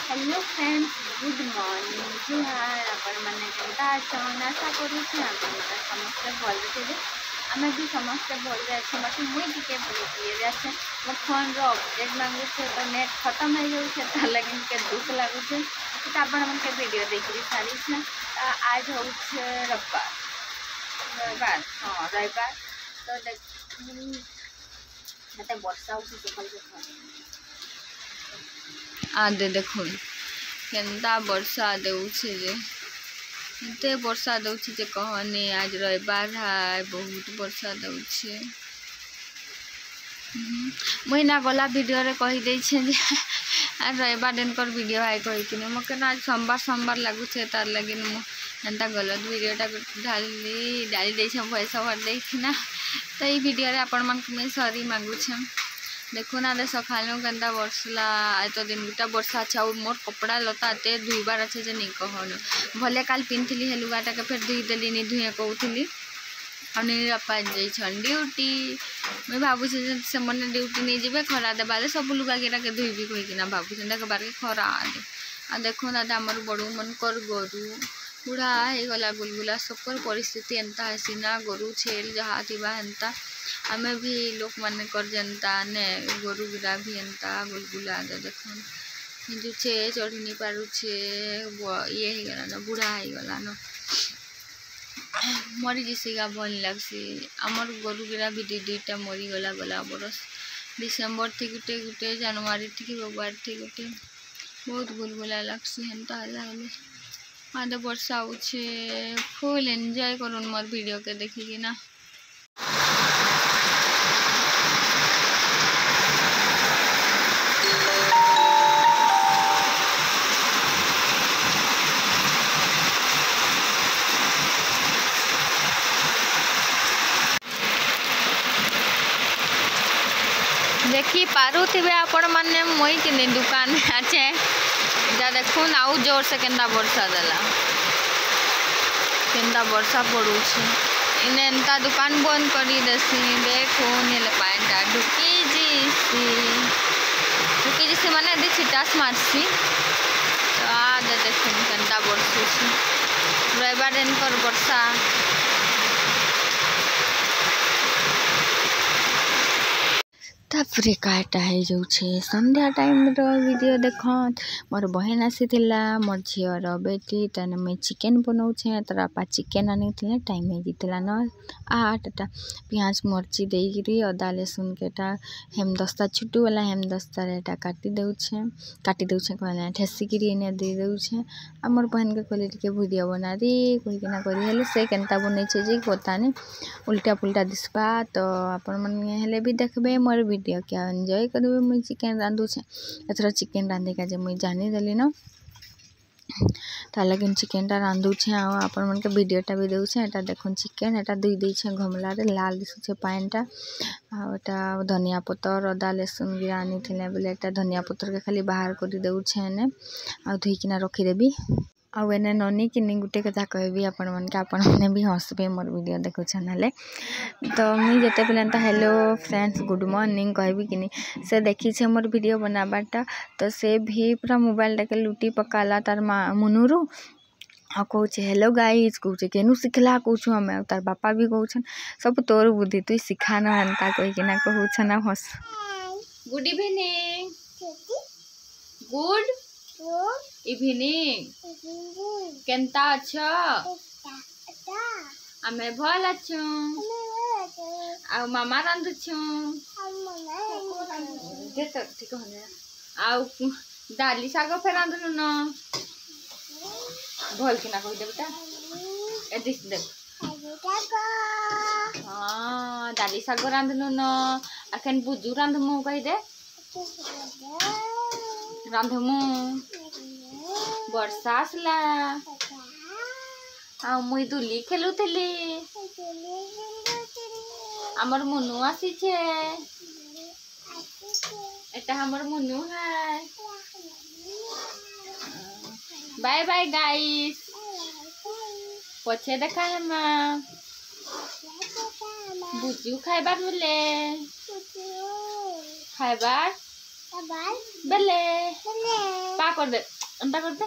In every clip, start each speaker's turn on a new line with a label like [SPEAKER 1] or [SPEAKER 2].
[SPEAKER 1] Hello friends, good morning जुहार। आपण मैंने केनता अछन आशा करूँ आपण मैंने समस्ते भल थे। आम भी समस्ते भल अच्छे बाकी मुई टिके ये अच्छे मो फोन रो अपडेट मांगुचे तो नेट खत्म हो जाए लगे के दुख लगुचे। तो आपण मन के वीडियो देखी सारी छे। आज हूँ रविवार रविवार हाँ रविवार तो देख मत वर्षा हो सकाल आदे देखो केनता वर्षा देउछे जे एते वर्षा देउछे जे कहने आज रविवार है बहुत वर्षा देउछे। महीना गला वीडियो रे कहि दै छे जे आज रविवार दिन कर वीडियो है कहि कि मके ना आज सोमवार सोमवार लागुछे तार लगिन मु एंता गलत वीडियोटा डाली दै छे वॉइस ओवर देखना। तो ये वीडियो रे आपण मन में सॉरी मांगू छे। देखो ना दे सकाल गंदा वर्षला आज तो दिन गुटा वर्षा अच्छा मोर कपड़ा लता एते धुईबार अच्छे जे नहीं कहन भले काल पिंधली हे लुगाटा के फिर धुई देली नहीं धुए कहूली अनिल अपा जाइछन ड्यूटी। मैं भाबू से मन ड्यूटी नहीं जीवे खरा देबाले सब लुगा गिरा के धुईबी कहि ना भाबू से बार के खरा दे आ देखो ना हमर बड़ू मन कर गोरु बुढ़ा हो गला गुलगुला सबकर परिस्थिति एंता हसीना गोरु छेल जहाँ थी एंता आम भी लोक मान कर जनता ने गोरु गिरा भी एंता गुलगुला दे देखन हिंदुचे चढ़ी नहीं पारुछे ये हो गला न बुढ़ा हो गला न मरी जिसेगा भल लगसी। आमर गोरु गिरा भी दुईटा मरी गला गला बरस डिसेम्बर थी गुटे गुटे जनवरी थी फेब्रुआरी थी गुटे बहुत गुलगुला लगसी हेन्ता हाँ तो वर्षा होछे फुल एंजॉय करूँ मोर वीडियो के देखिकी ना। देखी पारुथिबे आपण माने मोई कि दुकान अच्छे जा देखून आउ जोर से केंदा वर्षा देला केंदा वर्षा पड़ुछे इने एंता दुकान बंद करी देसी देखो नेले पांटा ढुकी जीसी माने दे छिटास मारसी तो आ दे देखून केंदा वर्षुछे रविवार दिन कर वर्षा तापरे काटा है जो संध्या टाइम रो वीडियो देख मोर बहन आसी मोर झीर बेटी तेने मैं चिकेन बनाऊे तर आपा चिकेन आनी टाइम होता न 8टा पियाज मर्ची देकरी अदा लहसुन केटा हेम दस्ता छुटू वाला हेम दस्ता एटा काटी दे कहना ठेसिकी इने दे दे आ मोर बहन के कहले टिके भुजिया बना दी कहीकिना करी हेले से केनता बनै जे पता नहीं उल्टा पुल्टा दिसबा तो आपण मन हेले भी देखबे मोर वीडियो क्या एंजॉय करेंगे। मुझे चिकेन रांधुचे एथर चिकेन रांधे का जे मुझे जानी देली न तार चिकेनटा रांधुचे आपण मन के वीडियोटा भी देउछे एटा देखुन चिकेन एटा दुई देछे घमला रे लाल दिसुचे पानटा आटा धनिया पतर अदा लहसुन गिरा आनी थिले बेले एटा धनिया पतर के खाली बाहर करी देउछे ने आ धुईकिना रखी देबी आउ एने ननी कि गोटे कथा कहबी आपण मन के आपण मैंने भी हंसबे मोर वीडियो देखुछन हेले तो मुई जेते बेले हेलो फ्रेंड्स गुड मॉर्निंग कहबी कि से देखी छे मोर वीडियो बनाबाटा तो से भी पूरा मोबाइल के लुटी पकाला तार मुनुरु हाँ कहूँ हेलो गाइज कहूँ केनु शिखला कहूँ हमें तार बापा भी कहून सब तोर बुद्धि तु शिखा न एंता कहीकिना कहून ना हस गुड इवनिंग गुड इवनिंग केनता अच्छा आमे भल अच्छो आ मामा रांधुछु दे तो ठीक है आ दाली साग फेर रांधनु न भल किना कहि दे बेटा ए दिस देख हाँ दाली साग रांधनु न अखन बुजु रांधमु कहि दे रांधमु वर्षा आसला आ मुई दुली खेलुथली हमर मुनु आसी छे एटा हमर मुनु है बाय बाय गाइस पछे देखा हम बुजु खाइबार बोले खाइबार बेले पा कर दे अंडा करते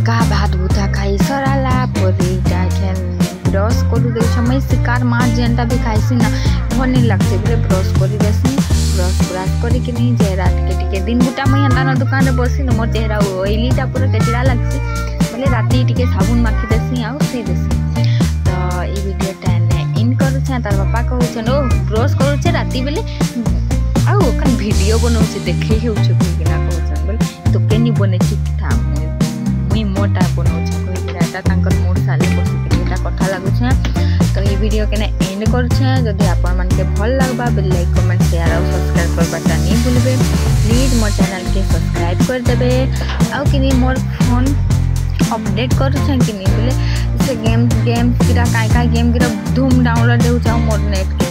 [SPEAKER 1] का भात भूता खाई सराला परे जाखेन ब्रश करू दे समय शिकार मार जेनटा भी खाइसी ना भनी लागसे बरे ब्रश करी देसी ब्रश करी कि नहीं जे रात के टिके दिन गुटा मैं हंदा ना दुकान रे बसी न मोर चेहरा ऑयली टा पूरा कचड़ा लागसी बोले राती टिके साबुन माखी देसी आ से देसी तो ई वीडियो टाने इन करू छ तार पापा कहू छ ओ ब्रश करू छ राती बेले आ ओकन वीडियो बनौ छ देखे हेउ छ कि ना कहू छ बोले तो केनी बने छी था मुई मोटा बनाऊ छटा तांकर मोर साले बसिटा कथा लागू तो ये वीडियो के एंड कर जदि आपण मन के भल लगबा बेल लाइक कमेंट शेयर और सब्सक्राइब करबाटा नहीं भूलबे प्लीज मोर चैनल के सब्सक्राइब कर देबे आउ कि मोर फोन अपडेट कर कि नहीं बोले से गेम किरा काय गेम किरा धूम डाउनलोड देउ मोर नेट